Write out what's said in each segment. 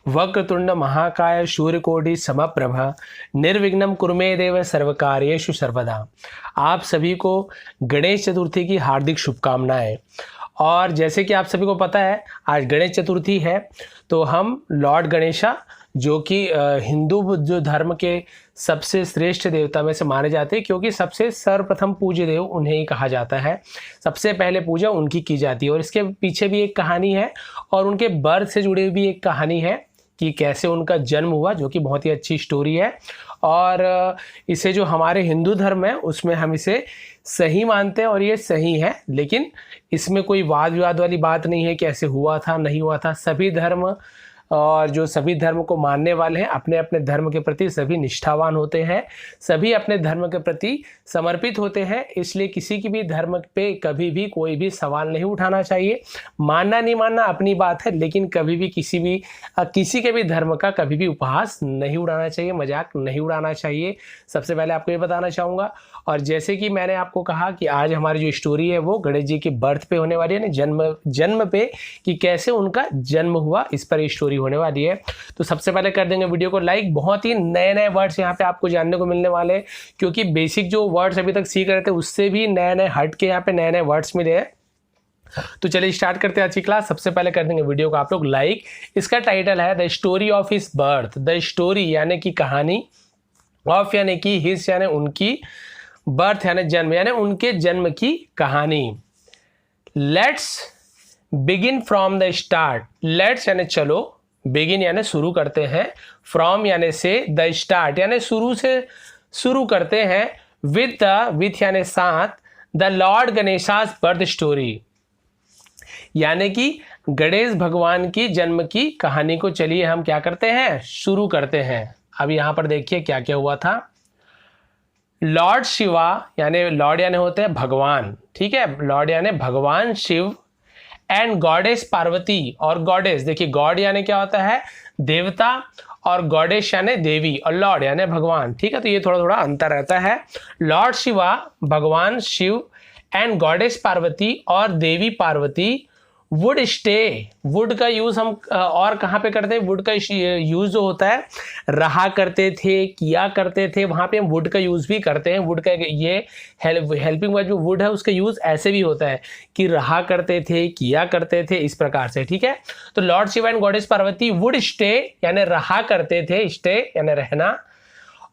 वक्रतुंड महाकाय सूर्यकोटि समप्रभ निर्विघ्नं कुरु मे देव सर्वकार्येषु सर्वदा। आप सभी को गणेश चतुर्थी की हार्दिक शुभकामनाएं। और जैसे कि आप सभी को पता है आज गणेश चतुर्थी है, तो हम लॉर्ड गणेशा जो कि हिंदू जो धर्म के सबसे श्रेष्ठ देवता में से माने जाते हैं, क्योंकि सबसे सर्वप्रथम पूज्य देव उन्हें ही कहा जाता है। सबसे पहले पूजा उनकी की जाती है और इसके पीछे भी एक कहानी है और उनके बर्थ से जुड़ी भी एक कहानी है कि कैसे उनका जन्म हुआ, जो कि बहुत ही अच्छी स्टोरी है। और इसे जो हमारे हिंदू धर्म है उसमें हम इसे सही मानते हैं और ये सही है, लेकिन इसमें कोई वाद विवाद वाली बात नहीं है कि ऐसे हुआ था नहीं हुआ था। सभी धर्म और जो सभी धर्म को मानने वाले हैं अपने अपने धर्म के प्रति सभी निष्ठावान होते हैं, सभी अपने धर्म के प्रति समर्पित होते हैं। इसलिए किसी की भी धर्म पे कभी भी कोई भी सवाल नहीं उठाना चाहिए। मानना नहीं मानना अपनी बात है, लेकिन कभी भी किसी के भी धर्म का कभी भी उपहास नहीं उड़ाना चाहिए, मजाक नहीं उड़ाना चाहिए। सबसे पहले आपको ये बताना चाहूँगा। और जैसे कि मैंने आपको कहा कि आज हमारी जो स्टोरी है वो गणेश जी के बर्थ पे होने वाली है, जन्म पे, कि कैसे उनका जन्म हुआ, इस पर स्टोरी होने वाली है। तो सबसे पहले कर देंगे वीडियो को लाइक। बहुत ही नए नए वर्ड्स यहाँ पे आपको जानने को मिलने वाले हैं, क्योंकि बेसिक जो वर्ड्स अभी तक सीख रहे थे उससे भी नए नए हट के यहाँ पे नए नए वर्ड्स मिले हैं। तो चलिए स्टार्ट करते हैं आज की क्लास। सबसे पहले कर देंगे वीडियो को आप लोग लाइक। इसका टाइटल है the story of his birth. The story यानी कि कहानी, ऑफ यानी कि हिज यानी उनकी, बर्थ यानी जन्म यानी उनके जन्म की कहानी। Let's begin from the start. Let's यानी चलो, बिगिन यानी शुरू करते हैं, फ्रॉम यानी से, द स्टार्ट यानी शुरू से शुरू करते हैं, विथ यानी साथ, द लॉर्ड गणेशास बर्थ स्टोरी यानी कि गणेश भगवान की जन्म की कहानी को चलिए हम क्या करते हैं, शुरू करते हैं। अब यहां पर देखिए क्या क्या हुआ था। लॉर्ड शिवा यानी लॉर्ड यानी होते हैं भगवान, ठीक है, लॉर्ड यानी भगवान शिव, एंड गॉडेस पार्वती। और गॉडेस देखिए, गॉड यानी क्या होता है, देवता, और गॉडेस यानी देवी, और लॉर्ड यानी भगवान, ठीक है। तो ये थोड़ा थोड़ा अंतर रहता है। लॉर्ड शिवा भगवान शिव एंड गॉडेस पार्वती और देवी पार्वती वुड स्टे। वुड का यूज हम और कहाँ पे करते हैं, वुड का यूज जो होता है रहा करते थे, किया करते थे, वहां पे हम वुड का यूज भी करते हैं। वुड का ये हेल्पिंग वर्ड जो वुड है उसका यूज ऐसे भी होता है कि रहा करते थे, किया करते थे, इस प्रकार से, ठीक है। तो Lord Shiva and goddess Parvati would stay यानी रहा करते थे, स्टे यानी रहना,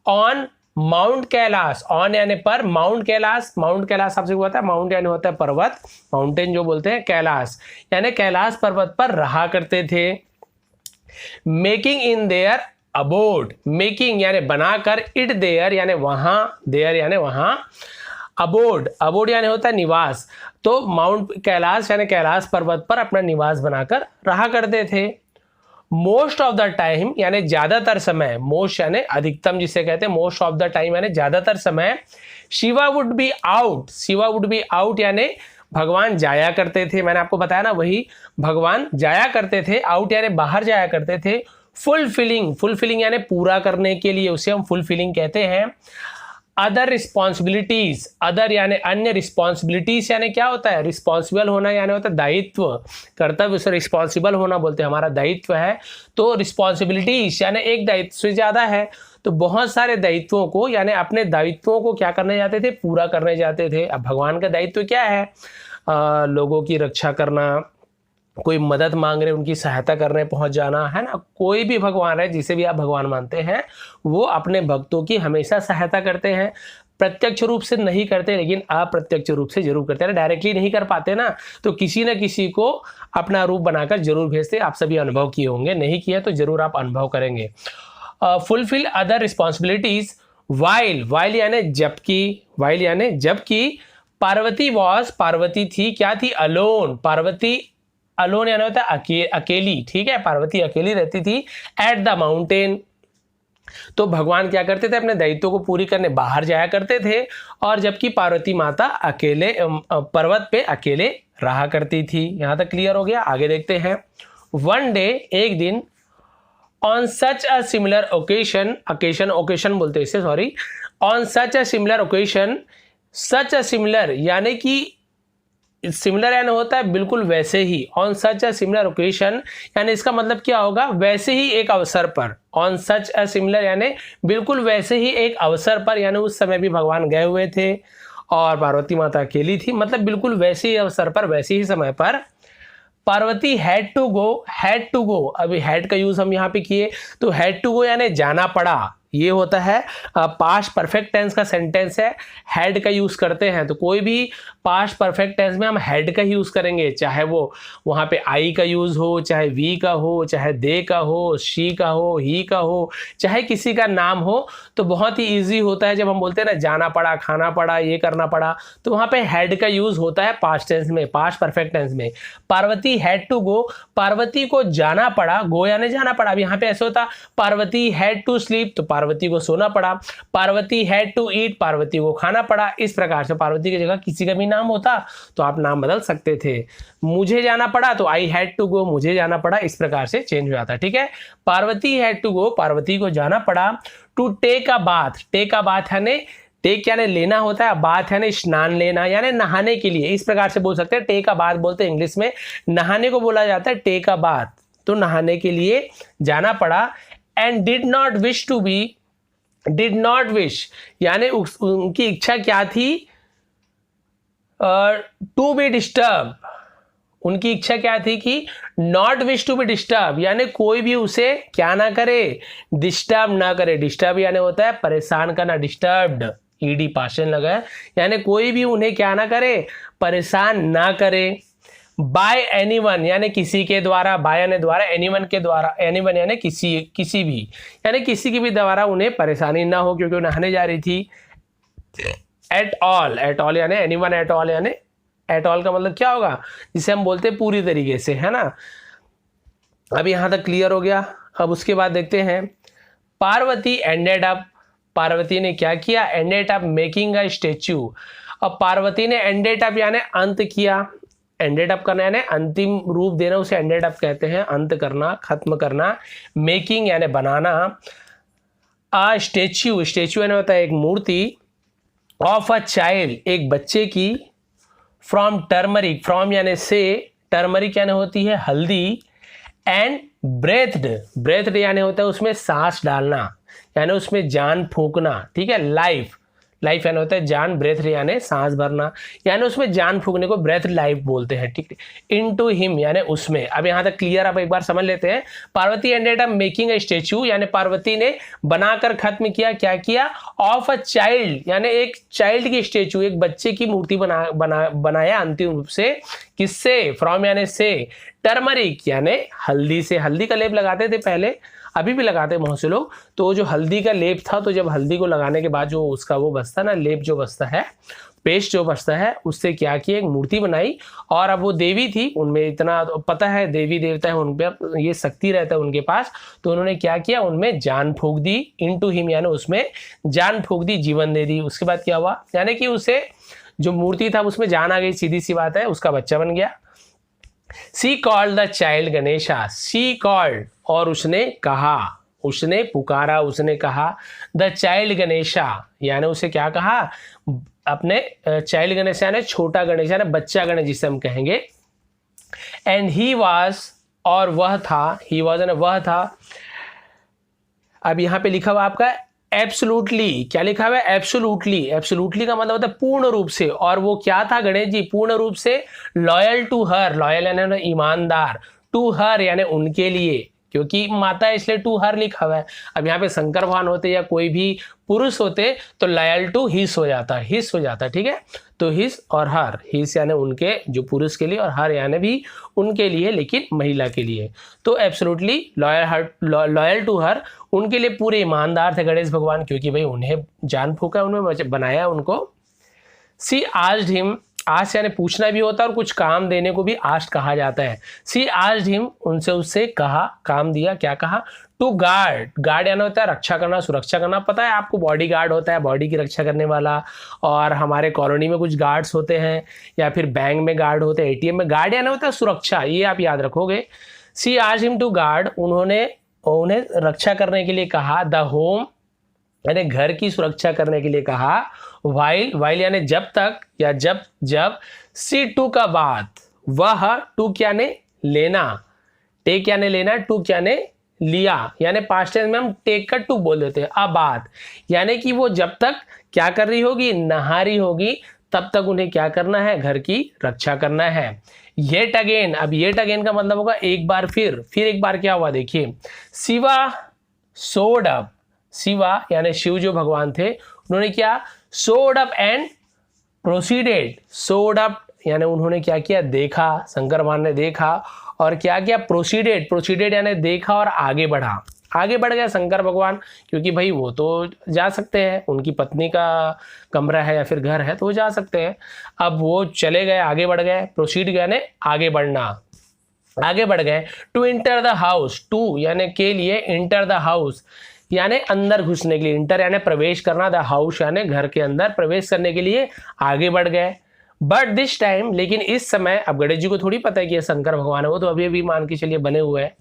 ऑन माउंट कैलाश, ऑन यानी पर, माउंट कैलाश, माउंट कैलाश आपसे हुआ था, माउंट यानी होता है पर्वत, माउंटेन जो बोलते हैं, कैलाश यानी कैलाश पर्वत पर रहा करते थे। Making in their aboard, making यानी बनाकर, इट देयर यानी वहां, देयर यानी वहां, अबोर्ड, अबोर्ड यानी होता है निवास। तो माउंट कैलाश यानी कैलाश पर्वत पर अपना निवास बनाकर रहा करते थे। मोस्ट ऑफ द टाइम यानी ज्यादातर समय, मोस्ट यानी अधिकतम जिसे कहते हैं, मोस्ट ऑफ द टाइम यानी ज्यादातर समय, Shiva would be out, Shiva would be out यानी भगवान जाया करते थे। मैंने आपको बताया ना, वही भगवान जाया करते थे, आउट यानी बाहर जाया करते थे। फुलफिलिंग, फुलफिलिंग यानी पूरा करने के लिए, उसे हम फुलफिलिंग कहते हैं। अदर रिस्पॉन्सिबिलिटीज, अदर यानी अन्य, रिस्पॉन्सिबिलिटीज यानी क्या होता है, रिस्पॉन्सिबल होना यानी होता है दायित्व, कर्तव्य, उसे रिस्पॉन्सिबल होना बोलते हैं, हमारा दायित्व है। तो रिस्पॉन्सिबिलिटीज यानी एक दायित्व से ज्यादा है, तो बहुत सारे दायित्वों को यानी अपने दायित्वों को क्या करने जाते थे, पूरा करने जाते थे। अब भगवान का दायित्व क्या है, लोगों की रक्षा करना, कोई मदद मांग रहे उनकी सहायता करने पहुंच जाना, है ना। कोई भी भगवान है, जिसे भी आप भगवान मानते हैं, वो अपने भक्तों की हमेशा सहायता करते हैं। प्रत्यक्ष रूप से नहीं करते, लेकिन अप्रत्यक्ष रूप से जरूर करते हैं। डायरेक्टली नहीं कर पाते ना, तो किसी न किसी को अपना रूप बनाकर जरूर भेजते। आप सभी अनुभव किए होंगे, नहीं किया तो जरूर आप अनुभव करेंगे। Fulfil other responsibilities while, while यानी जबकि, वाइल यानी जबकि, पार्वती वॉज, पार्वती थी, क्या थी, अलोन, पार्वती अलोन यानी होता है अकेली, ठीक है, पार्वती अकेली रहती थी। एट द माउंटेन, तो भगवान क्या करते थे, अपने दायित्वों को पूरी करने बाहर जाया करते थे, और जबकि पार्वती माता अकेले पर्वत पे अकेले रहा करती थी। यहां तक क्लियर हो गया। आगे देखते हैं। वन डे, एक दिन, on such a similar occasion, occasion बोलते हैं इसे, sorry, on such a similar occasion, such a similar यानी कि सिमिलर यानी होता है बिल्कुल वैसे ही, on such a similar occasion यानी इसका मतलब क्या होगा, वैसे ही एक अवसर पर, ऑन सच अ सिमिलर यानी बिल्कुल वैसे ही एक अवसर पर, यानी उस समय भी भगवान गए हुए थे और पार्वती माता अकेली थी, मतलब बिल्कुल वैसे ही अवसर पर, वैसे ही समय पर पार्वती हैड टू गो, अभी हैड का यूज हम यहाँ पे किए, तो हैड टू गो यानी जाना पड़ा, ये होता है पास्ट परफेक्ट टेंस का सेंटेंस है, हैड का यूज करते हैं, तो कोई भी पास्ट परफेक्ट टेंस में हम हैड का ही यूज करेंगे, चाहे वो वहाँ पे आई का यूज हो, चाहे वी का हो, चाहे दे का हो, शी का हो, ही का हो, चाहे किसी का नाम हो, तो बहुत ही ईजी होता है जब हम बोलते हैं ना जाना पड़ा, खाना पड़ा, ये करना पड़ा, तो वहाँ पे हैड का यूज होता है पास्ट टेंस में, पास्ट परफेक्ट टेंस में। Parvati had to go, Parvati को जाना पड़ा, गो यानी जाना पड़ा। अब यहाँ पे ऐसे होता पार्वती हैड टू स्लीप, तो पार्वती को सोना पड़ा, Parvati had to eat, Parvati को खाना पड़ा। इस प्रकार से पार्वती की जगह किसी का भी नाम होता तो आप नाम बदल सकते थे। मुझे जाना पड़ा तो आई हैड टू गो, मुझे जाना पड़ा, इस प्रकार से चेंज हो जाता। ठीक है, Parvati had to go, Parvati को जाना पड़ा। To take a bath, take a bath यानी टेक यानी लेना होता है, बाथ यानी स्नान लेना यानी नहाने के लिए, इस प्रकार से बोल सकते हैं। टेक अ बाथ बोलते हैं इंग्लिश में, नहाने को बोला जाता है टेक अ बाथ, तो नहाने के लिए जाना पड़ा। And did not wish to be, did not wish यानी उनकी इच्छा क्या थी, टू बी डिस्टर्ब, उनकी इच्छा क्या थी कि not wish to be disturb यानी कोई भी उसे क्या ना करे, डिस्टर्ब ना करे। डिस्टर्ब यानी होता है परेशान करना, डिस्टर्ब्ड ईडी पाशन लगा है, यानी कोई भी उन्हें क्या ना करे, परेशान ना करे। बाय एनीवन यानी किसी के द्वारा, बाय यानी द्वारा, एनीवन के द्वारा, एनीवन यानी किसी भी, यानी किसी की भी द्वारा उन्हें परेशानी ना हो क्योंकि वो नहाने जा रही थी। एट ऑल, एट ऑल यानी एनीवन, एट ऑल यानी एट ऑल का मतलब क्या होगा, जिसे हम बोलते हैं पूरी तरीके से, है ना। अब यहां तक क्लियर हो गया। अब उसके बाद देखते हैं पार्वती एंडेड अप, पार्वती ने क्या किया, ended up making a statue. अब पार्वती ने एंडेड अप यानी अंत किया, एंडेड अप करना यानी अंतिम रूप देना, उसे एंडेड अप कहते हैं, अंत करना, खत्म करना। मेकिंग यानी बनाना। अ स्टेच्यू, स्टेच्यू यानी होता है एक मूर्ति, ऑफ अ चाइल्ड एक बच्चे की, फ्रॉम टर्मरिक, फ्रॉम यानी से, टर्मरिक यानी होती है हल्दी, एंड ब्रेथड, ब्रेथड यानी होता है उसमें सांस डालना यानी उसमें जान फूंकना। ठीक है, लाइफ, लाइफ यानी होता है जान, ब्रेथ यानी सांस भरना, यानी उसमें जान फूंकने को ब्रेथ लाइफ बोलते हैं। ठीक है, इनटू हिम यानी उसमें। अब यहाँ तक क्लियर, अब एक बार समझ लेते हैं। Parvati ended up making a statue यानी पार्वती ने बनाकर खत्म किया, क्या किया, ऑफ अ चाइल्ड यानी एक चाइल्ड की स्टेच्यू, एक बच्चे की मूर्ति बनाया अंतिम रूप से। किससे, फ्रॉम यानी से, टर्मरिक यानी हल्दी से, हल्दी का लेप लगाते थे पहले, अभी भी लगाते हैं बहुत से लोग, तो जो हल्दी का लेप था, तो जब हल्दी को लगाने के बाद जो उसका वो बचता ना, लेप जो बचता है, पेस्ट जो बचता है, उससे क्या किया, एक मूर्ति बनाई। और अब वो देवी थी, उनमें इतना पता है देवी देवता है, उन पर ये शक्ति रहता है उनके पास, तो उन्होंने क्या किया, उनमें जान फूंक दी, इनटू हिम यानी उसमें जान फूंक दी, जीवन दे दी। उसके बाद क्या हुआ, यानी कि उसे जो मूर्ति था उसमें जान आ गई, सीधी सी बात है, उसका बच्चा बन गया। She called the child Ganesha, she called और उसने कहा, उसने पुकारा, उसने कहा, द चाइल्ड गणेशा यानी उसे क्या कहा, अपने चाइल्ड गणेश यानी छोटा गणेश यानी बच्चा गणेश जिसे हम कहेंगे। एंड ही वाज और वह था, ही वाज यानी वह था। अब यहाँ पे लिखा हुआ आपका एब्सोल्युटली, क्या लिखा हुआ है, एब्सोल्युटली, एब्सोल्युटली का मतलब होता है पूर्ण रूप से, और वो क्या था गणेश जी, पूर्ण रूप से लॉयल टू हर, लॉयल यानी ईमानदार, टू हर यानी उनके लिए, क्योंकि माता है इसलिए टू हर लिखा हुआ है। अब यहाँ पे शंकर भगवान होते या कोई भी पुरुष होते तो लॉयल टू हिस हो जाता, हिस हो जाता। ठीक है, तो हिस और हर, हिस यानी उनके जो पुरुष के लिए, और हर यानी भी उनके लिए लेकिन महिला के लिए। तो एब्सोल्युटली लॉयल टू हर, उनके लिए पूरे ईमानदार थे गणेश भगवान, क्योंकि भाई उन्हें जान फूंका, उन्हें बनाया उनको। सी आस्क्ड हिम, आस्क यानी पूछना भी होता है और कुछ काम देने को भी आस्क कहा जाता है। सी आस्क्ड हिम, उनसे उससे कहा, काम दिया, क्या कहा, टू गार्ड, गार्ड यानी होता है रक्षा करना, सुरक्षा करना। पता है आपको बॉडी गार्ड होता है, बॉडी की रक्षा करने वाला, और हमारे कॉलोनी में कुछ गार्ड्स होते हैं, या फिर बैंक में गार्ड होते हैं, एटीएम में गार्ड यानी होता है सुरक्षा, ये आप याद रखोगे। सी आस्क्ड हिम टू गार्ड, उन्होंने उन्हें रक्षा करने के लिए कहा, द होम यानी घर की सुरक्षा करने के लिए कहा। वाइल, वाइल यानी जब तक या जब जब, सी टू का बाद, वह, टू क्या ने लेना, टेक यानी लेना, टू क्या ने लिया, यानी पास्ट टेंस में हम टेक का टू बोल देते हैं। अब बात यानी कि वो जब तक क्या कर रही होगी, नहा रही होगी, तब तक उन्हें क्या करना है, घर की रक्षा करना है। येट अगेन, अब येट अगेन का मतलब होगा एक बार फिर एक बार क्या हुआ देखिए, शिवा सोड अप, शिवा यानी शिव जो भगवान थे, उन्होंने क्या, सोड अप एंड प्रोसीडेड, सोड अप यानी उन्होंने क्या किया, देखा, शंकर भगवान ने देखा और क्या किया, प्रोसीडेड, प्रोसीडेड यानी देखा और आगे बढ़ा, आगे बढ़ गया शंकर भगवान, क्योंकि भाई वो तो जा सकते हैं, उनकी पत्नी का कमरा है या फिर घर है तो वो जा सकते हैं। अब वो चले गए, आगे बढ़ गए, प्रोसीड यानी आगे बढ़ना, आगे बढ़ गए। To enter the house, to यानी के लिए, इंटर द हाउस यानी अंदर घुसने के लिए, इंटर यानी प्रवेश करना, द हाउस यानी घर के अंदर प्रवेश करने के लिए आगे बढ़ गए। बट दिस टाइम, लेकिन इस समय, अब गणेश जी को थोड़ी पता है कि ये शंकर भगवान है, वो तो अभी अभी मान के चलिए बने हुए हैं।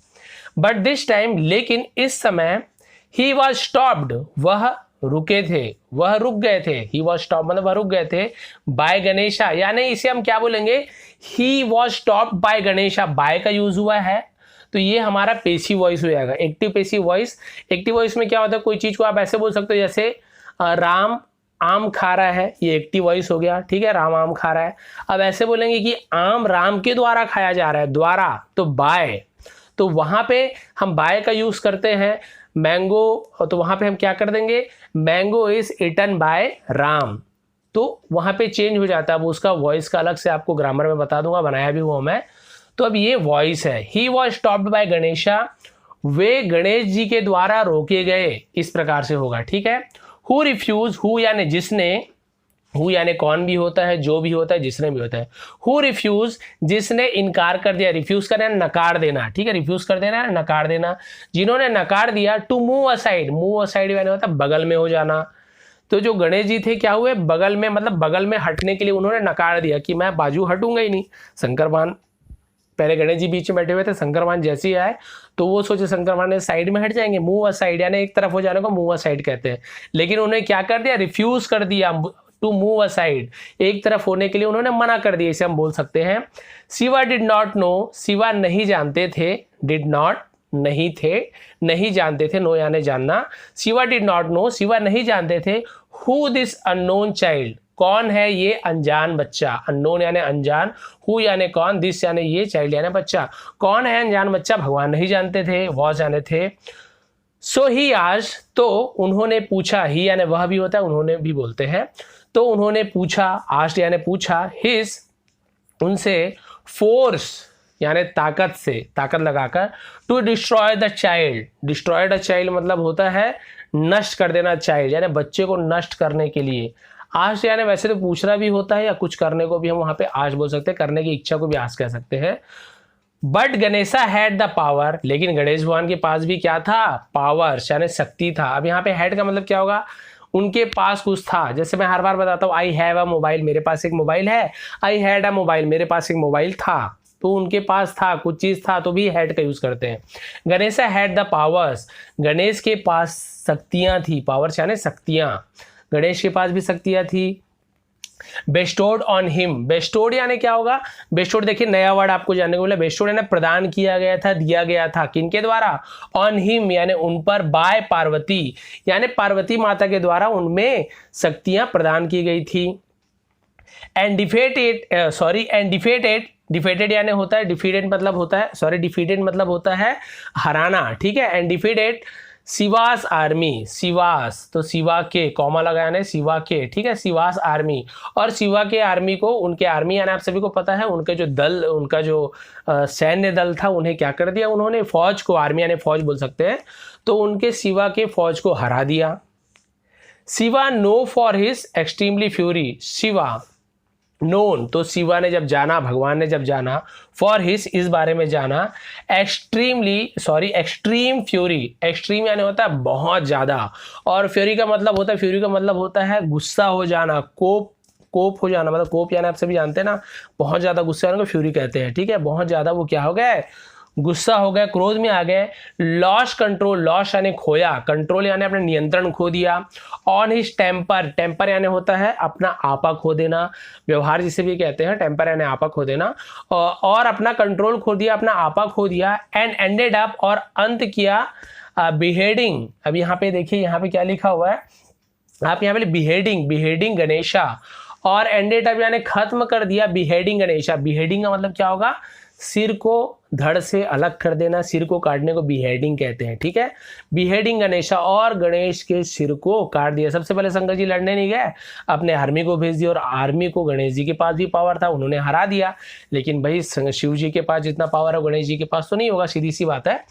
बट दिस टाइम, लेकिन इस समय, ही वॉज स्टॉप्ड, वह रुके थे, वह रुक गए थे, ही वॉज स्टॉप मतलब वह रुक गए थे, बाय गणेशा, यानी इसे हम क्या बोलेंगे, he was stopped by Ganesha, by का यूज हुआ है तो ये हमारा पेसिव वॉइस हो जाएगा, active passive voice. Active voice में क्या होता है, कोई चीज को आप ऐसे बोल सकते हो जैसे राम आम खा रहा है, ये एक्टिव वॉइस हो गया, ठीक है, राम आम खा रहा है। अब ऐसे बोलेंगे कि आम राम के द्वारा खाया जा रहा है, द्वारा तो बाय, तो वहां पे हम बाय का यूज करते हैं। मैंगो, तो वहां पे हम क्या कर देंगे, mango is eaten by Ram, तो वहां पे चेंज हो जाता है। अब उसका वॉइस का अलग से आपको ग्रामर में बता दूंगा, बनाया भी हुआ मैं। तो अब ये वॉइस है, he was stopped by Ganesha, वे गणेश जी के द्वारा रोके गए, इस प्रकार से होगा, ठीक है। हु रिफ्यूज, हु यानी जिसने, हु यानी कौन भी होता है, जो भी होता है, जिसने भी होता है। हु रिफ्यूज, जिसने इनकार कर दिया, रिफ्यूज करना नकार देना, ठीक है, रिफ्यूज कर देना नकार देना, जिन्होंने नकार दिया। To move aside, move aside यानी होता है बगल में हो जाना, तो जो गणेश जी थे क्या हुए, बगल में, मतलब बगल में हटने के लिए उन्होंने नकार दिया कि मैं बाजू हटूंगा ही नहीं। शंकर भगवान, पहले गणेश जी बीच में बैठे हुए थे, शंकर भगवान जैसे ही आए तो वो सोचे शंकर भगवान ने साइड में हट जाएंगे, मूव असाइड यानी एक तरफ हो जाने को मूव असाइड कहते हैं, लेकिन उन्हें क्या कर दिया, रिफ्यूज कर दिया, टू मूव असाइड, एक तरफ होने के लिए उन्होंने मना कर दिया, इसे हम बोल सकते हैं। Shiva did not know, Shiva नहीं जानते थे, डिड नॉट नहीं थे, नहीं जानते थे, नो यानी जानना, Shiva did not know, Shiva नहीं जानते थे, हु दिस अननोन चाइल्ड, कौन है ये अनजान बच्चा, अननोन यानी अनजान, हु यानी कौन, दिस यानी ये, चाइल्ड यानी बच्चा, कौन है अनजान बच्चा, भगवान नहीं जानते थे, वॉज यानी थे। सो ही आज, तो उन्होंने पूछा, ही यानी वह भी होता है, उन्होंने भी बोलते हैं, तो उन्होंने पूछा, आस्ट यानी पूछा, हिज उनसे, फोर्स यानी ताकत से, ताकत लगाकर, to destroy the child, destroy the child मतलब होता है नष्ट कर देना, चाइल्ड यानी बच्चे को नष्ट करने के लिए। आश यानी वैसे तो पूछना भी होता है या कुछ करने को भी हम वहां पे आश बोल सकते हैं, करने की इच्छा को भी आश कह सकते हैं। But Ganesha had the power, लेकिन गणेश भगवान के पास भी क्या था, पावर यानी शक्ति था। अब यहाँ पे हैड का मतलब क्या होगा, उनके पास कुछ था, जैसे मैं हर बार बताता हूँ, आई हैव अ मोबाइल, मेरे पास एक मोबाइल है, आई हैड अ मोबाइल, मेरे पास एक मोबाइल था, तो उनके पास था, कुछ चीज था, तो भी हैड का यूज करते हैं। Ganesha had the powers, Ganesh के पास शक्तियां थी, पावर्स यानी शक्तियां, गणेश के पास भी शक्तियां थी। बेस्टोर्ड ऑन हिम, बेस्टोर्ड यानी क्या होगा, बेस्टोर्ड देखिए नया वर्ड आपको जानने को मिला, बेस्टोर्ड यानी प्रदान किया गया था, दिया गया था, किनके द्वारा, ऑन हिम यानी उन पर, बाय पार्वती यानी पार्वती माता के द्वारा उनमें शक्तियां प्रदान की गई थी। And defeated, sorry and defeated, defeated यानी होता है, डिफीटेड मतलब होता है, सॉरी डिफीटेड मतलब होता है हराना, ठीक है। And defeated Shivas army, Shivas तो शिवा के, कॉमा लगाने शिवा के, ठीक है, शिवास आर्मी, और शिवा के आर्मी को, उनके आर्मी यानी आप सभी को पता है उनके जो दल, उनका जो सैन्य दल था, उन्हें क्या कर दिया, उन्होंने फौज को, आर्मी यानी फौज बोल सकते हैं, तो उनके शिवा के फौज को हरा दिया। Shiva no for his extremely fury, Shiva known तो शिवा ने जब जाना, भगवान ने जब जाना, फॉर हिस इस बारे में जाना, extremely sorry extreme fury, extreme यानी होता है बहुत ज्यादा, और फ्यूरी का मतलब होता है, फ्यूरी का मतलब होता है गुस्सा हो जाना, कोप, कोप हो जाना, मतलब कोप यानी आप सभी जानते हैं ना, बहुत ज्यादा गुस्सा होने को फ्यूरी कहते हैं, ठीक है, बहुत ज्यादा वो क्या हो गया है, गुस्सा हो गए, क्रोध में आ गए। लॉस कंट्रोल, लॉस यानी खोया, कंट्रोल यानी अपने नियंत्रण खो दिया। ऑन हिज टेम्पर, टेम्पर यानी होता है अपना आपा खो देना, व्यवहार जिसे भी कहते हैं, टेम्पर यानी आपा खो देना। और अपना कंट्रोल खो दिया, अपना आपा खो दिया। एंड एंडेड अप, और अंत किया बिहेडिंग। अब यहाँ पे देखिए, यहाँ पे क्या लिखा हुआ है, आप यहाँ पे बिहेडिंग, बिहेडिंग गणेशा, और एंडेड अप यानी खत्म कर दिया बिहेडिंग गणेशा। बिहेडिंग का मतलब क्या होगा, सिर को धड़ से अलग कर देना, सिर को काटने को बिहेडिंग कहते हैं, ठीक है। बिहेडिंग गणेशा, और गणेश के सिर को काट दिया। सबसे पहले शंकर जी लड़ने नहीं गए, अपने आर्मी को भेज दिया, और आर्मी को गणेश जी के पास भी पावर था, उन्होंने हरा दिया। लेकिन भाई शिव जी के पास जितना पावर है गणेश जी के पास तो नहीं होगा, सीधी सी बात है।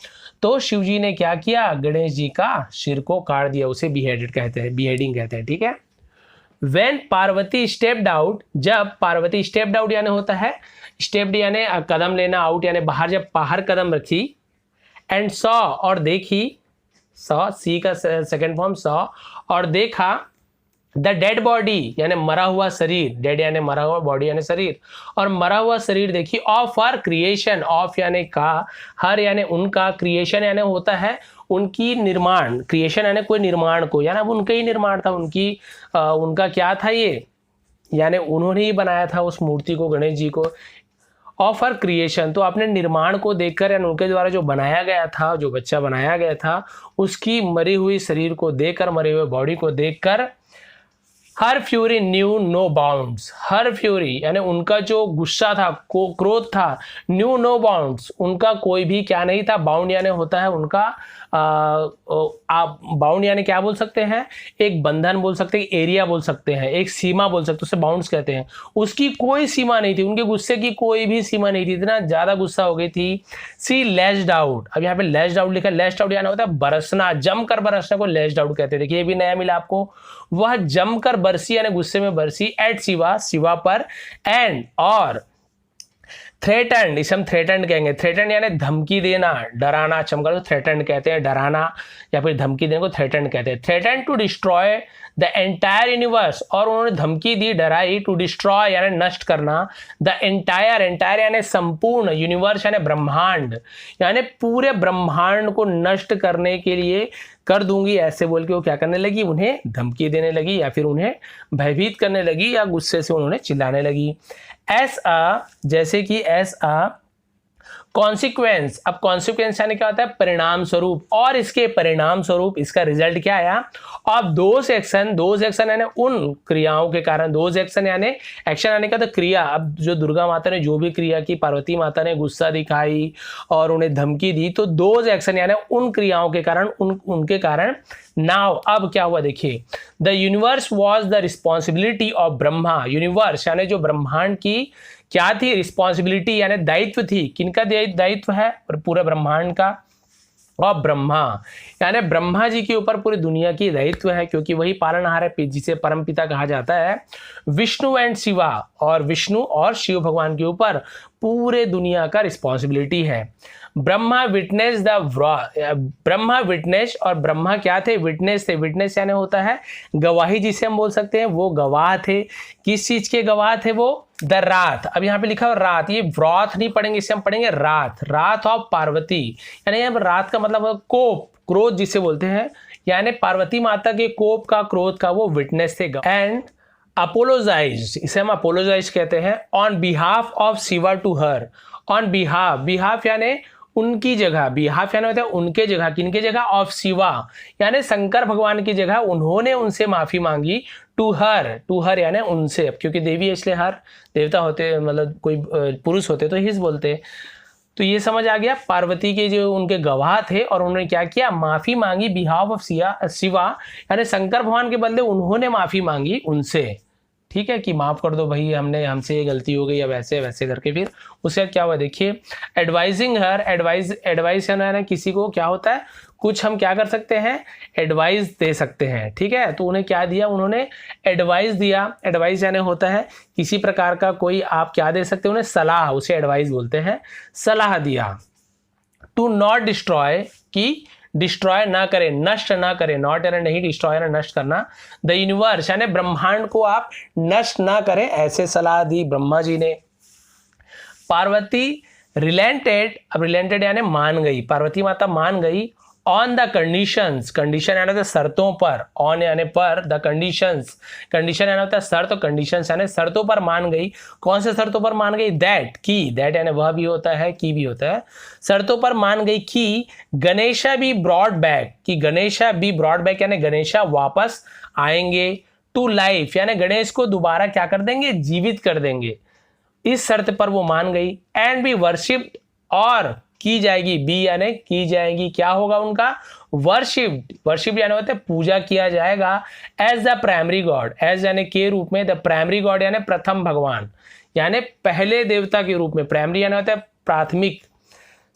तो शिव जी ने क्या किया, गणेश जी का सिर को काट दिया, उसे बिहेडेड कहते हैं, बिहेडिंग कहते हैं, ठीक है। When पार्वती स्टेप्ड आउट, जब पार्वती स्टेप्ड आउट यानी होता है स्टेप्ड यानी कदम लेना, आउट यानी बाहर, जब बाहर कदम रखी। एंड सॉ, और देखी, सॉ सी का सेकंड फॉर्म सॉ, और देखा। द डेड बॉडी यानी मरा हुआ शरीर, डेड यानी मरा हुआ, बॉडी यानी शरीर, और मरा हुआ शरीर देखी। ऑफ हर क्रिएशन, ऑफ यानी का, हर यानी उनका, क्रिएशन यानी होता है उनकी निर्माण, क्रिएशन यानी कोई निर्माण को, यानी उनका ही निर्माण था, उनकी उनका क्या था ये, यानी उन्होंने ही बनाया था उस मूर्ति को, गणेश जी को। ऑफ हर क्रिएशन, तो अपने निर्माण को देखकर, यानी उनके द्वारा जो बनाया गया था, जो बच्चा बनाया गया था, उसकी मरी हुई शरीर को देखकर, मरे हुए बॉडी को देखकर। हर फ्यूरी न्यू नो बाउंड्स, हर फ्यूरी यानी उनका जो गुस्सा था, क्रोध था, न्यू नो बाउंड्स, उनका कोई भी क्या नहीं था। बाउंड यानी होता है उनका आप बाउंड यानी क्या बोल सकते हैं, एक बंधन बोल सकते हैं, एरिया बोल सकते हैं, एक सीमा बोल सकते हैं, उसे बाउंड्स कहते हैं। उसकी कोई सीमा नहीं थी, उनके गुस्से की कोई भी सीमा नहीं थी, इतना ज्यादा गुस्सा हो गई थी। सी लैश्ड आउट, अब यहाँ पे लैश्ड आउट लिखा है, लैश्ड आउट यानी होता है बरसना, जमकर बरसने को लैश्ड आउट कहते हैं। देखिए ये भी नया मिला आपको, वह जमकर बरसी यानी गुस्से में बरसी। एट शिवा, शिवा पर। एंड, और थ्रेटन्ड, इसे हम थ्रेटन्ड कहेंगे। थ्रेटन्ड यानी धमकी देना, डराना, चमका तो थ्रेटन्ड कहते हैं, डराना या फिर धमकी देने को थ्रेटन्ड कहते हैं। Threatened to destroy the entire universe, और उन्होंने धमकी दी, डराई, टू डिस्ट्रॉय यानी नष्ट करना, द एंटायर, एंटायर यानी संपूर्ण, यूनिवर्स यानी ब्रह्मांड, यानी पूरे ब्रह्मांड को नष्ट करने के लिए कर दूंगी, ऐसे बोल के वो क्या करने लगी, उन्हें धमकी देने लगी, या फिर उन्हें भयभीत करने लगी, या गुस्से से उन्होंने चिल्लाने लगी। एस अ, जैसे कि एस अ कॉन्सिक्वेंस, अब कॉन्सिक्वेंस यानी क्या होता है, परिणाम स्वरूप, और इसके परिणाम स्वरूप इसका रिजल्ट क्या आया। अब दोज एक्शन, दोज एक्शन यानी उन क्रियाओं के कारण, दोज एक्शन यानी एक्शन यानी क्या, तो क्रिया। अब जो दुर्गा माता ने जो भी क्रिया की, पार्वती माता ने गुस्सा दिखाई और उन्हें धमकी दी, तो दोज एक्शन यानी उन क्रियाओं के कारण, उनके कारण। नाउ, अब क्या हुआ देखिए, the universe was the responsibility of Brahma, universe यानी जो ब्रह्मांड की क्या थी, रिस्पॉन्सिबिलिटी यानी दायित्व थी, किनका दायित्व है, पूरे ब्रह्मांड का, और ब्रह्मा यानी ब्रह्मा जी के ऊपर पूरी दुनिया की दायित्व है, क्योंकि वही पालनहार है, जिसे परमपिता कहा जाता है। विष्णु एंड शिवा, और विष्णु और शिव भगवान के ऊपर पूरे दुनिया का रिस्पॉन्सिबिलिटी है। Brahma witness the, Brahma witness, और ब्रह्मा क्या थे, विटनेस थे। विटनेस यानी होता है गवाही, जिसे हम बोल सकते हैं, वो गवाह थे। किस चीज के गवाह थे वो, द रात, अब यहाँ पे लिखा है रात, ये व्रत नहीं पढ़ेंगे, इसे हम पढ़ेंगे रात, रात ऑफ पार्वती, यानी यहाँ रात का मतलब कोप, क्रोध जिसे बोलते हैं, यानी पार्वती माता के कोप का, क्रोध का वो विटनेस थे। एंड अपोलोजाइज, इसे हम अपोलोजाइज कहते हैं, on behalf of Shiva to her, on behalf, behalf यानी उनकी जगह, बिहाफ यानी होता है उनके जगह, किनके जगह, ऑफ शिवा यानी शंकर भगवान की जगह उन्होंने उनसे माफी मांगी। टू हर यानी उनसे, अब क्योंकि देवी है इसलिए हर, देवता होते मतलब कोई पुरुष होते तो हिज बोलते। तो ये समझ आ गया, पार्वती के जो उनके गवाह थे और उन्होंने क्या किया, माफी मांगी, बिहाफ ऑफ शिवा यानी शंकर भगवान के बदले उन्होंने माफी मांगी उनसे, ठीक है, कि माफ कर दो भाई, हमसे ये गलती हो गई, या वैसे वैसे करके। फिर उसके बाद क्या हुआ देखिए, एडवाइजिंग हर, एडवाइस यानी किसी को क्या होता है, कुछ हम क्या कर सकते हैं, एडवाइस दे सकते हैं, ठीक है। तो उन्हें क्या दिया, उन्होंने एडवाइस दिया। एडवाइस यानी होता है किसी प्रकार का कोई आप क्या दे सकते हैं, उन्हें सलाह, उसे एडवाइस बोलते हैं, सलाह दिया। टू नॉट डिस्ट्रॉय, की डिस्ट्रॉय ना करें, नष्ट ना करें, नॉट यानी नहीं, डिस्ट्रॉय यानी नष्ट करना, द यूनिवर्स यानी ब्रह्मांड को आप नष्ट ना करें, ऐसे सलाह दी ब्रह्मा जी ने। पार्वती रिलेंटेड, अब रिलेंटेड यानी मान गई, पार्वती माता मान गई ऑन द कंडीशंस, कंडीशन यानी होता है शर्तों पर, ऑन यानी पर, द कंडीशंस, कंडीशन यानी होता है शर्त, तो कंडीशंस यानी शर्तों पर मान गई। कौन से शर्तों पर मान गई? दैट, की, दैट यानी वह भी होता है, की भी होता है, शर्तों पर मान गई कि गणेशा बी ब्रॉड बैक, कि गणेशा बी ब्रॉड बैक यानी गणेशा वापस आएंगे, टू लाइफ यानी गणेश को दोबारा क्या कर देंगे? जीवित कर देंगे। इस शर्त पर वो मान गई। एंड बी वर्शिप्ड, और की जाएगी, बी यानी की जाएगी, क्या होगा उनका? वर्शिप्ड, वर्शिप यानी होता है पूजा किया जाएगा, as the primary god, as यानी के रूप में, द प्राइमरी गॉड यानी प्रथम भगवान, यानी पहले देवता के रूप में, प्राइमरी यानी होता है प्राथमिक,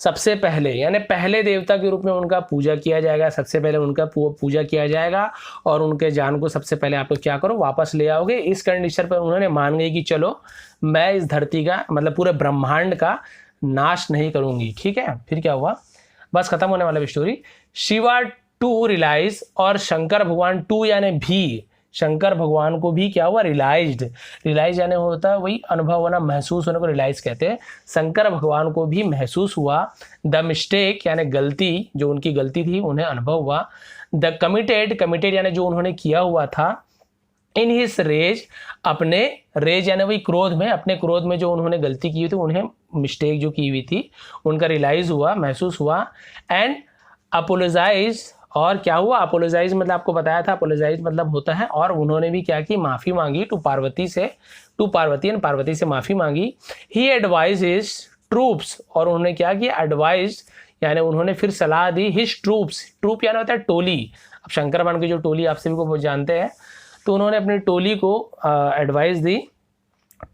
सबसे पहले, यानी पहले देवता के रूप में उनका पूजा किया जाएगा, सबसे पहले उनका पूजा किया जाएगा, और उनके जान को सबसे पहले आप लोग क्या करो? वापस ले आओगे। इस कंडीशन पर उन्होंने मान गई कि चलो मैं इस धरती का, मतलब पूरे ब्रह्मांड का नाश नहीं करूंगी। ठीक है, फिर क्या हुआ? बस खत्म होने वाला स्टोरी। शिवा टू रियलाइज, और शंकर भगवान टू यानी भी, शंकर भगवान को भी क्या हुआ? रियलाइज्ड, रियलाइज यानी होता है वही अनुभव होना, महसूस होने को रियलाइज कहते हैं। शंकर भगवान को भी महसूस हुआ, द मिस्टेक यानी गलती, जो उनकी गलती थी उन्हें अनुभव हुआ। द कमिटेड, कमिटेड यानी जो उन्होंने किया हुआ था, इन हिज रेज, अपने रेज यानी वही क्रोध में, अपने क्रोध में जो उन्होंने गलती की थी, उन्हें मिस्टेक जो की हुई थी उनका रियलाइज हुआ, महसूस हुआ। एंड अपोलोजाइज, और क्या हुआ? अपोलोजाइज मतलब आपको बताया था, अपोलोजाइज मतलब होता है, और उन्होंने भी क्या की? माफ़ी मांगी टू पार्वती से, टू पार्वती, एंड पार्वती से माफ़ी मांगी। ही एडवाइज हिज ट्रूप्स, और उन्होंने क्या किया? एडवाइज यानी उन्होंने फिर सलाह दी, हिज ट्रूप्स, ट्रूप यानी होता है टोली, अब शंकर भगवान की जो टोली आप सभी को जानते हैं, तो उन्होंने अपनी टोली को एडवाइस दी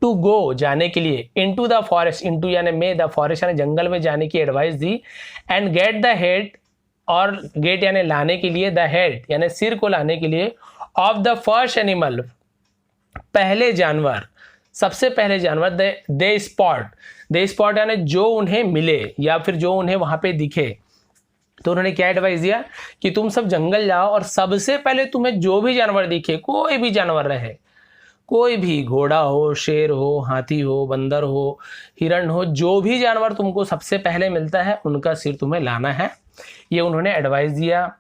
टू गो, जाने के लिए, इनटू द फॉरेस्ट, इनटू यानी में, द फॉरेस्ट यानी जंगल में जाने की advice the. And get the head, और गेट यानी लाने के लिए, द हेड यानी सिर को लाने के लिए, ऑफ द फर्स्ट एनिमल, पहले जानवर, सबसे पहले जानवर, दे स्पॉट, दे स्पॉट यानी जो उन्हें मिले या फिर जो उन्हें वहां पे दिखे। तो उन्होंने क्या एडवाइस दिया कि तुम सब जंगल जाओ और सबसे पहले तुम्हें जो भी जानवर दिखे, कोई भी जानवर रहे, कोई भी, घोड़ा हो, शेर हो, हाथी हो, बंदर हो, हिरण हो, जो भी जानवर तुमको सबसे पहले मिलता है उनका सिर तुम्हें लाना है, ये उन्होंने एडवाइस दिया।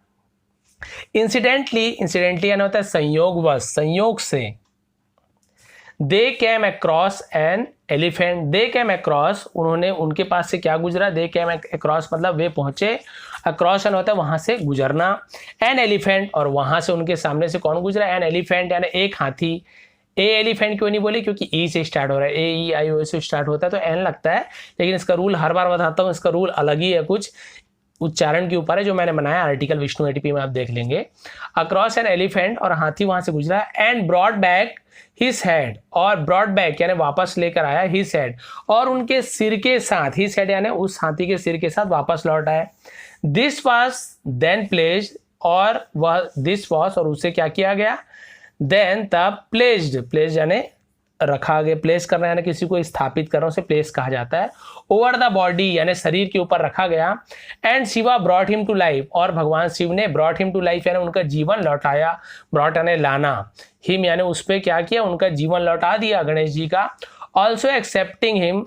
इंसिडेंटली, इंसिडेंटली यानी होता है संयोगवश, संयोग से, they came across an elephant, they came across, उन्होंने, उनके पास से क्या गुजरा? दे कैम अक्रॉस मतलब वे पहुंचे, अक्रॉस एन होता है वहां से गुजरना, एन एलिफेंट, और वहां से उनके सामने से कौन गुजरा? एन एलिफेंट यानी एक हाथी। ए एलिफेंट क्यों नहीं बोले? क्योंकि ई से स्टार्ट हो रहा है, ए ई आई ओ से स्टार्ट होता है तो एन लगता है, लेकिन इसका रूल हर बार बताता हूँ, इसका रूल अलग ही है, कुछ उच्चारण के ऊपर है जो मैंने बनाया, आर्टिकल विष्णु एटीपी में आप देख लेंगे। अक्रॉस एन एलिफेंट, और हाथी वहां से गुजरा, and brought back his head, और ब्रॉड बैक यानी वापस लेकर आया, हिज हेड, और उनके सिर के साथ, हिज हेड यानी उस हाथी के सिर के साथ वापस लौट आए। दिस वाज देन प्लेस्ड, और वह दिस वाज, और उसे क्या किया गया? देन तब प्लेस्ड, प्लेस्ड यानी रखा गया, प्लेस करना यानी किसी को स्थापित करना, उसे प्लेस कहा जाता है। ओवर द बॉडी यानी शरीर के ऊपर रखा गया। And Shiva brought him to life, और भगवान शिव ने ब्रॉट हिम टू लाइफ यानी उनका जीवन लौटाया, ब्रॉट यानी लाना, हिम यानी उस पर क्या किया? उनका जीवन लौटा दिया गणेश जी का। ऑल्सो एक्सेप्टिंग हिम,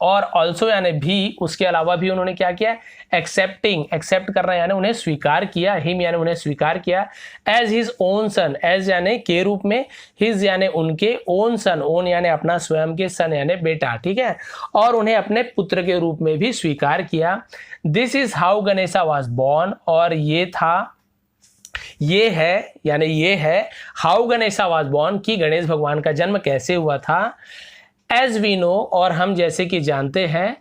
और ऑल्सो यानी भी, उसके अलावा भी उन्होंने क्या किया? एक्सेप्टिंग, एक्सेप्ट करना यानी उन्हें स्वीकार किया, हिम यानी उन्हें स्वीकार किया, as his own son, as यानी के रूप में, हिज यानी उनके, ओन सन, ओन यानी अपना स्वयं के, सन यानी बेटा, ठीक है, और उन्हें अपने पुत्र के रूप में भी स्वीकार किया। This is how Ganesha was born, और ये था, ये है यानी ये है हाउ गणेशा वाज बॉर्न, कि गणेश भगवान का जन्म कैसे हुआ था। एज वी नो, और हम जैसे कि जानते हैं,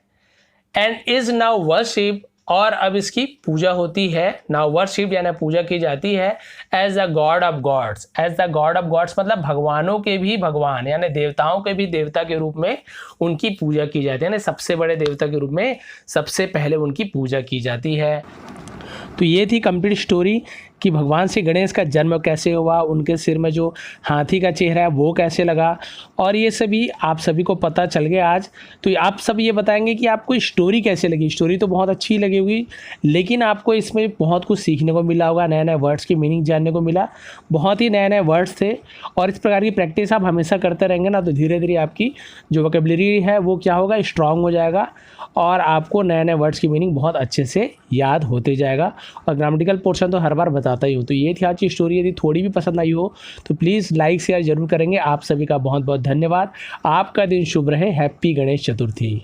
एंड इज नाउ वर्शिप, और अब इसकी पूजा होती है, नाउ वर्शिप यानी पूजा की जाती है, as the god of gods, as the god of gods मतलब भगवानों के भी भगवान, यानी देवताओं के भी देवता के रूप में उनकी पूजा की जाती है, यानी सबसे बड़े देवता के रूप में सबसे पहले उनकी पूजा की जाती है। तो ये थी कंप्लीट स्टोरी कि भगवान श्री गणेश का जन्म कैसे हुआ, उनके सिर में जो हाथी का चेहरा है वो कैसे लगा, और ये सभी आप सभी को पता चल गया आज। तो आप सब ये बताएंगे कि आपको स्टोरी कैसे लगी। स्टोरी तो बहुत अच्छी लगी होगी, लेकिन आपको इसमें बहुत कुछ सीखने को मिला होगा, नए नए वर्ड्स की मीनिंग जानने को मिला, बहुत ही नए नए वर्ड्स थे। और इस प्रकार की प्रैक्टिस आप हमेशा करते रहेंगे ना, तो धीरे धीरे आपकी जो वोकेबलरी है वो क्या होगा, स्ट्रांग हो जाएगा, और आपको नए नए वर्ड्स की मीनिंग बहुत अच्छे से याद होते जाएगा। और ग्रामेटिकल पोर्शन तो हर बार बताता ही हूँ। तो ये थी आज की स्टोरी। यदि थोड़ी भी पसंद आई हो तो प्लीज़ लाइक शेयर जरूर करेंगे। आप सभी का बहुत बहुत धन्यवाद। आपका दिन शुभ रहे। हैप्पी गणेश चतुर्थी।